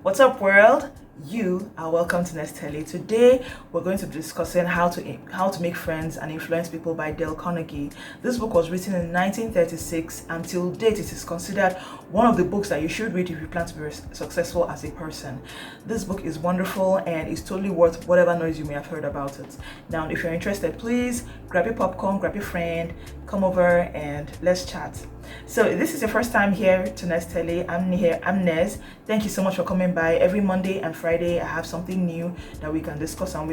What's up, world? You are welcome to Nestele. Today, we're going to be discussing how to make friends and influence people by Dale Carnegie. This book was written in 1936, and till date, it is considered one of the books that you should read if you plan to be successful as a person. This book is wonderful and is totally worth whatever noise you may have heard about it. Now, if you're interested, please grab your popcorn, grab your friend, come over and let's chat. So if this is your first time here to Nestele, I'm Nez. Thank you so much for coming by. Every Monday and Friday I have something new that we can discuss, and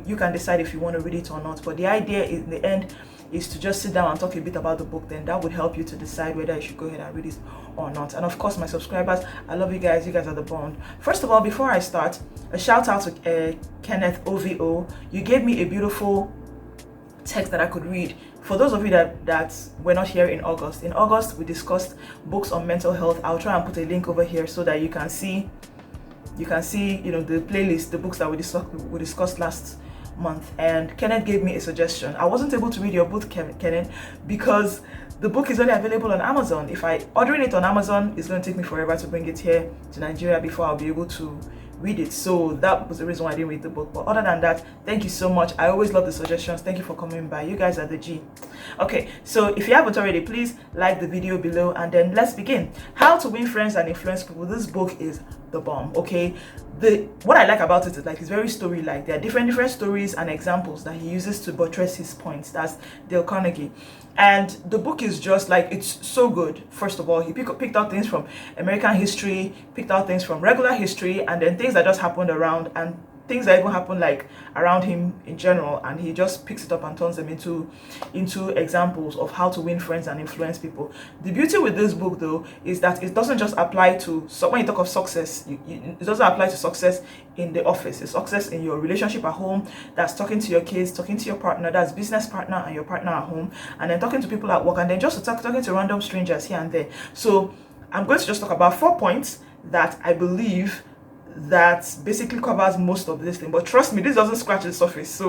you can decide if you want to read it or not. But the idea in the end is to just sit down and talk a bit about the book. Then that would help you to decide whether you should go ahead and read it or not. And of course, my subscribers, I love you guys. You guys are the bond. First of all, before I start, a shout out to Kenneth OVO. You gave me a beautiful text that I could read. For those of you that were not here in August we discussed books on mental health. I'll try and put a link over here so that you can see the playlist, the books that we discussed last month. And Kenneth gave me a suggestion. I wasn't able to read your book, Kenneth, because the book is only available on Amazon. If I ordering it on Amazon, it's going to take me forever to bring it here to Nigeria before I'll be able to read it. So that was the reason why I didn't read the book. But other than that, thank you so much. I always love the suggestions. Thank you for coming by. You guys are the G. Okay, so if you haven't already, please like the video below and then let's begin. How to win friends and influence people. This book is the bomb. Okay, what I like about it is it's very story-like. There are different stories and examples that he uses to buttress his points. That's Dale Carnegie. And the book is just it's so good. First of all, he picked out things from American history, picked out things from regular history, and then things that just happened around, and things that even happen around him in general, and he just picks it up and turns them into examples of how to win friends and influence people. The beauty with this book, though, is that it doesn't just apply to, so when you talk of success, it doesn't apply to success in the office. It's success in your relationship at home. That's talking to your kids, talking to your partner, that's business partner and your partner at home, and then talking to people at work, and then just talking to random strangers here and there. So I'm going to just talk about 4 points that I believe that basically covers most of this thing. But trust me, this doesn't scratch the surface.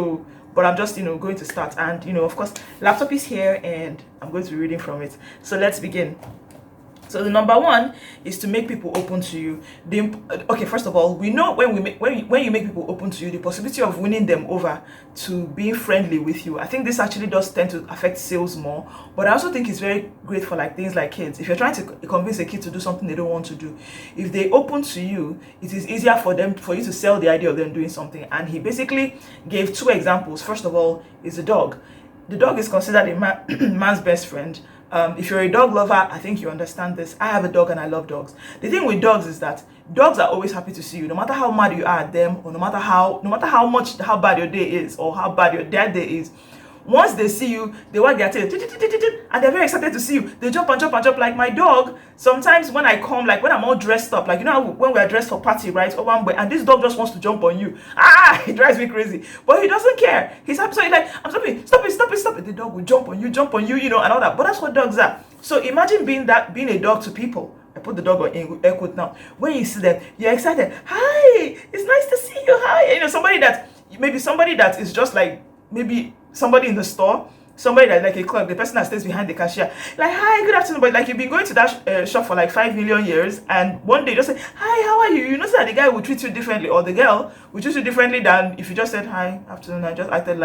But I'm just going to start, and of course, laptop is here and I'm going to be reading from it. So let's begin. So the number one is to make people open to you. Okay, first of all, we know when you make people open to you, the possibility of winning them over to being friendly with you. I think this actually does tend to affect sales more, but I also think it's very great for things like kids. If you're trying to convince a kid to do something they don't want to do, if they open to you, it is easier for you to sell the idea of them doing something. And he basically gave 2 examples. First of all is the dog. The dog is considered a man's best friend. If you're a dog lover, I think you understand this. I have a dog and I love dogs. The thing with dogs is that dogs are always happy to see you, no matter how mad you are at them, or no matter how bad your day is, or how bad your dad day is. Once they see you, they wag their tail, and they're very excited to see you. They jump and jump and jump. Like my dog, sometimes when I come, when I'm all dressed up, when we're dressed for party, right? Or one way, and this dog just wants to jump on you. It drives me crazy. But he doesn't care. He's happy. So he's like, I'm stopping, stop it. The dog will jump on you, and all that. But that's what dogs are. So imagine being a dog to people. I put the dog on in air quote now. When you see them, you're excited. Hi, it's nice to see you. Hi. Somebody that is just maybe somebody in the store, somebody that's like a clerk, the person that stays behind the cashier, hi, good afternoon, but you've been going to that shop for 5 million years, and one day just say, hi, how are you? You know, so that the guy will treat you differently, or the girl will treat you differently than if you just said hi, afternoon, and just acted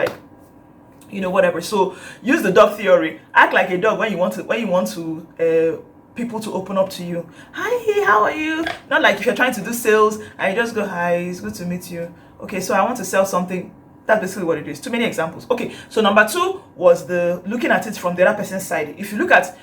whatever. So use the dog theory. Act like a dog when you want to people to open up to you. Hi, how are you? Not like if you're trying to do sales and you just go, hi, it's good to meet you. Okay, so I want to sell something. That's basically what it is. Too many examples. Okay, so number 2 was the looking at it from the other person's side. If you look at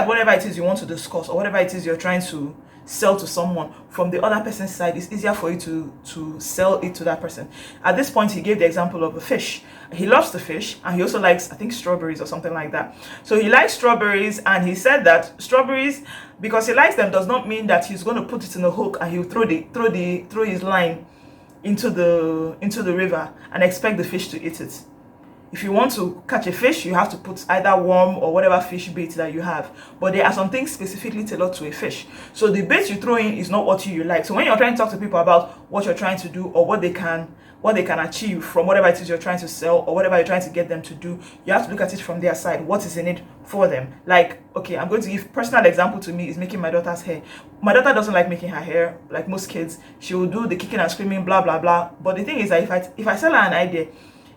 whatever it is you want to discuss, or whatever it is you're trying to sell to someone from the other person's side, it's easier for you to sell it to that person. At this point, he gave the example of a fish. He loves the fish, and he also likes, I think, strawberries or something like that. So he likes strawberries, and he said that strawberries, because he likes them, does not mean that he's going to put it in a hook and he'll throw his line into the river and expect the fish to eat it. If you want to catch a fish, you have to put either worm or whatever fish bait that you have. But there are some things specifically tailored to a fish. So the bait you throw in is not what you like. So when you're trying to talk to people about what you're trying to do or what they can achieve from whatever it is you're trying to sell or whatever you're trying to get them to do, you have to look at it from their side. What is in it for them? Like, okay, I'm going to give personal example. To me is making my daughter's hair. My daughter doesn't like making her hair like most kids. She will do the kicking and screaming, blah blah blah. But the thing is that if I sell her an idea,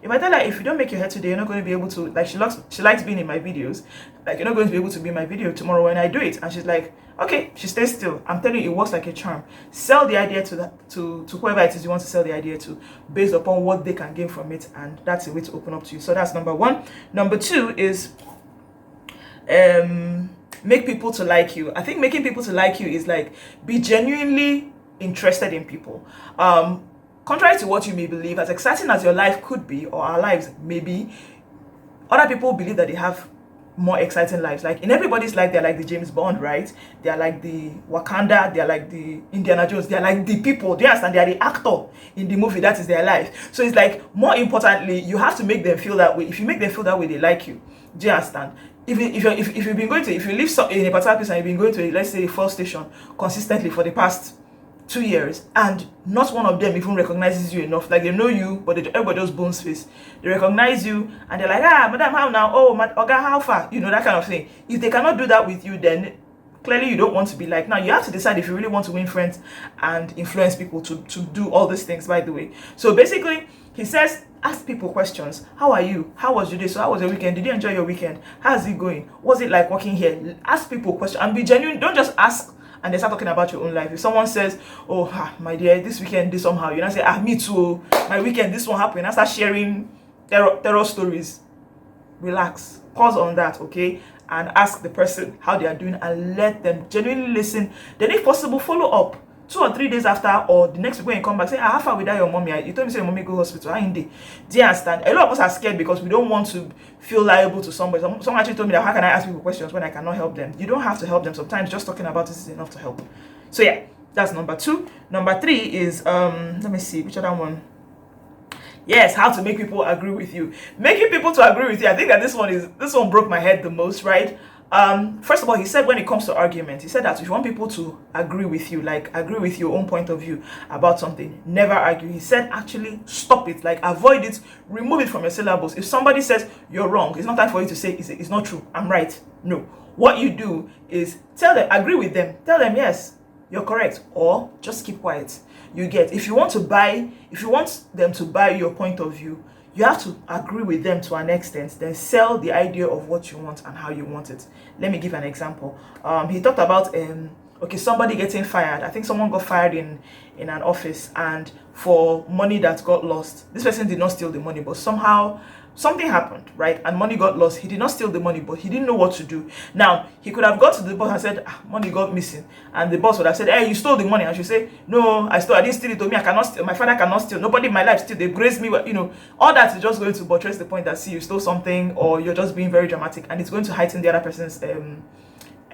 if I tell her, if you don't make your hair today, you're not going to be able to, like, she likes being in my videos, like, you're not going to be able to be in my video tomorrow when I do it. And she's like, okay, she stays still. I'm telling you, it works like a charm. Sell the idea to whoever it is you want to sell the idea to, based upon what they can gain from it, and that's a way to open up to you. So that's number one. Number two is make people to like you. I think making people to like you is like, be genuinely interested in people. Contrary to what you may believe, as exciting as your life could be, or our lives may be, other people believe that they have more exciting lives. Like, in everybody's life, they're like the James Bond, right? They're like the Wakanda, they're like the Indiana Jones, they're like the people. Do you understand? They're the actor in the movie, that is their life. So it's like, more importantly, you have to make them feel that way. If you make them feel that way, they like you. Do you understand? If you live in a particular place and you've been going to, let's say, a fuel station consistently for the past 2 years, and not one of them even recognizes you enough, like, they know you, but everybody just bones face. They recognize you and they're like, madam, how now? Oh, oga, how far? You know, that kind of thing. If they cannot do that with you, then clearly you don't want to be like. Now you have to decide if you really want to win friends and influence people to do all these things, by the way. So basically, he says, ask people questions. How are you? How was your day? So how was your weekend? Did you enjoy your weekend? How's it going? What's it like working here? Ask people questions and be genuine. Don't just ask and they start talking about your own life. If someone says, oh, my dear, this weekend this somehow, you know, say, me too, my weekend this one happened, and start sharing terror stories. Relax, pause on that, okay, and ask the person how they are doing, and let them genuinely listen. Then if possible, follow up 2 or 3 days after, or the next week when you come back, say, how far with that your mommy? You told me say your mommy go hospital. How in day? Do you understand? A lot of us are scared because we don't want to feel liable to somebody. Someone actually told me that, how can I ask people questions when I cannot help them? You don't have to help them. Sometimes just talking about this is enough to help. So yeah, that's number 2. Number 3 is let me see, which other one? Yes, how to make people agree with you. Making people to agree with you. I think that this one broke my head the most, right? First of all, he said when it comes to argument, he said that if you want people to agree with you, like agree with your own point of view about something, never argue. He said actually stop it, like avoid it, remove it from your syllables. If somebody says you're wrong, it's not time for you to say it's not true, I'm right. No. What you do is tell them, agree with them, tell them yes, you're correct, or just keep quiet. You get, if you want them to buy your point of view, you have to agree with them to an extent, then sell the idea of what you want and how you want it. Let me give an example. He talked about somebody getting fired. I think someone got fired in an office, and for money that got lost. This person did not steal the money, but somehow something happened, right? And money got lost. He did not steal the money, but he didn't know what to do. Now, he could have got to the boss and said, money got missing. And the boss would have said, hey, you stole the money. And she say, no, I didn't steal it. To me, I cannot steal. My father cannot steal. Nobody in my life steal. They grace me. You know, all that is just going to buttress the point that, see, you stole something, or you're just being very dramatic. And it's going to heighten the other person's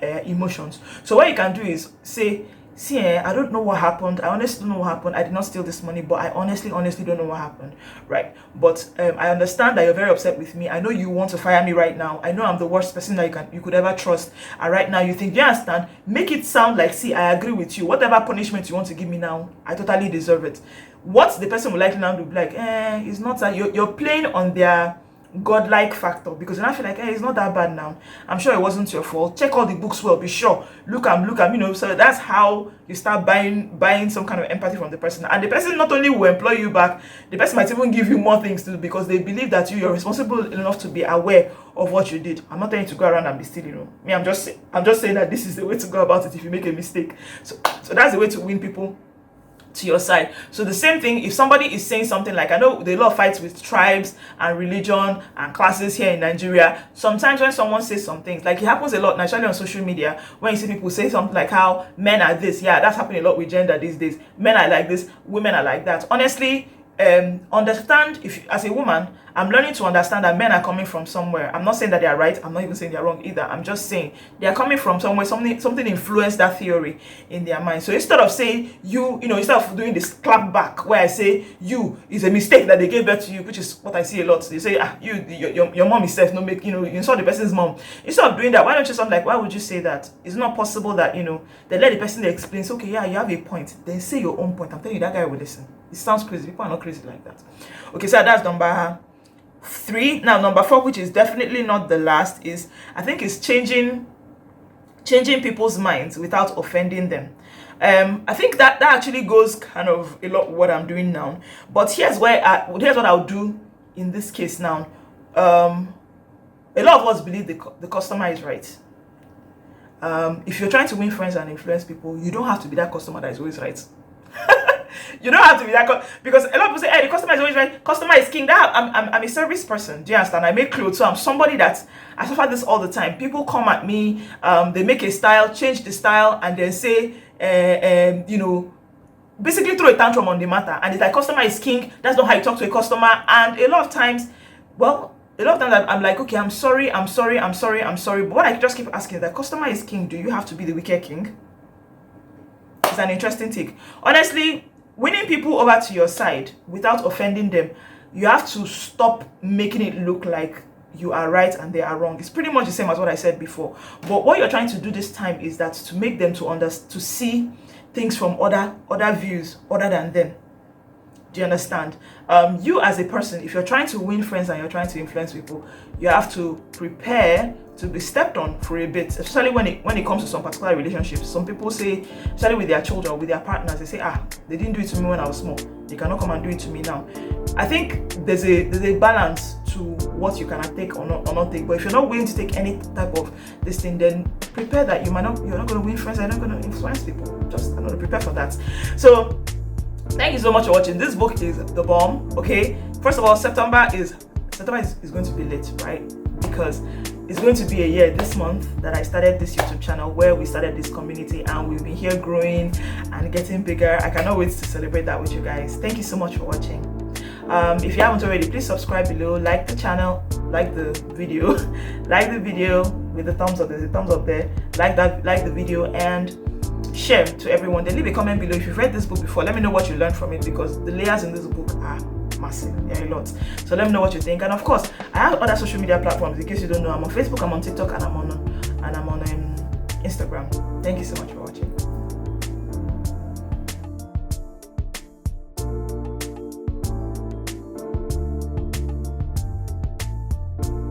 emotions. So what you can do is say, see, I don't know what happened. I honestly don't know what happened. I did not steal this money, but I honestly don't know what happened. Right? But I understand that you're very upset with me. I know you want to fire me right now. I know I'm the worst person that you could ever trust. And right now you think, do you understand? Make it sound like, see, I agree with you. Whatever punishment you want to give me now, I totally deserve it. What the person would likely now do, be like, it's not that you're playing on their godlike factor, because then I feel like, it's not that bad now. I'm sure it wasn't your fault. Check all the books well, be sure. Look at, you know. So that's how you start buying some kind of empathy from the person. And the person not only will employ you back, the person might even give you more things to do, because they believe that you're responsible enough to be aware of what you did. I'm not telling you to go around and be still, you know. Me, I'm just saying that this is the way to go about it if you make a mistake. So that's the way to win people to your side. So the same thing, if somebody is saying something like, I know there are a lot of fights with tribes and religion and classes here in Nigeria. Sometimes when someone says some things, like it happens a lot naturally on social media, when you see people say something like how men are this, yeah, that's happening a lot with gender these days. Men are like this, women are like that. Honestly, understand, if as a woman, I'm learning to understand that men are coming from somewhere. I'm not saying that they are right. I'm not even saying they're wrong either. I'm just saying they are coming from somewhere. Something influenced that theory in their mind. So instead of saying instead of doing this clap back where I say you is a mistake that they gave birth to you, which is what I see a lot. They say your mom is safe. No make you insult the person's mom. Instead of doing that, why don't you something like, why would you say that? It's not possible that they let the person explain. It's okay, yeah, you have a point. Then say your own point. I'm telling you, that guy will listen. It sounds crazy. People are not crazy like that. Okay, so that's number 3. Now number 4, which is definitely not the last, is I think it's changing people's minds without offending them. I think that actually goes kind of a lot what I'm doing now. But here's what I'll do in this case now. A lot of us believe the customer is right. If you're trying to win friends and influence people, you don't have to be that customer that is always right. You don't have to be that, because a lot of people say, hey, the customer is always right. Customer is king. I'm a service person. Do you understand? I make clothes, so I'm somebody that I suffer this all the time. People come at me, they make a style, change the style, and then say, basically throw a tantrum on the matter. And it's like, customer is king. That's not how you talk to a customer. And a lot of times I'm like, okay, I'm sorry. But what I just keep asking is that customer is king. Do you have to be the wicked king? It's an interesting take. Honestly, winning people over to your side without offending them, you have to stop making it look like you are right and they are wrong. It's pretty much the same as what I said before. But what you're trying to do this time is that to make them to see things from other views other than them. Do you understand? You as a person, if you're trying to win friends and you're trying to influence people, you have to prepare to be stepped on for a bit, especially when it comes to some particular relationships. Some people say, especially with their children or with their partners, they say, they didn't do it to me when I was small. They cannot come and do it to me now. I think there's a balance to what you can take or not take. But if you're not willing to take any type of this thing, then prepare that you're not going to win friends and you're not going to influence people. Just prepare for that. So thank you so much for watching. This book is the bomb. Okay, first of all, September is going to be lit, right? Because it's going to be a year this month that I started this YouTube channel, where we started this community, and we've been here growing and getting bigger. I cannot wait to celebrate that with you guys. Thank you so much for watching. If you haven't already, please subscribe below, like the channel, like the video, like the video with the thumbs up. There's a thumbs up there. Like the video, and share to everyone. Then leave a comment below if you've read this book before. Let me know what you learned from it, because the layers in this book are massive. There are a lot. So let me know what you think. And of course, I have other social media platforms. In case you don't know, I'm on Facebook, I'm on TikTok, and I'm on Instagram. Thank you so much for watching.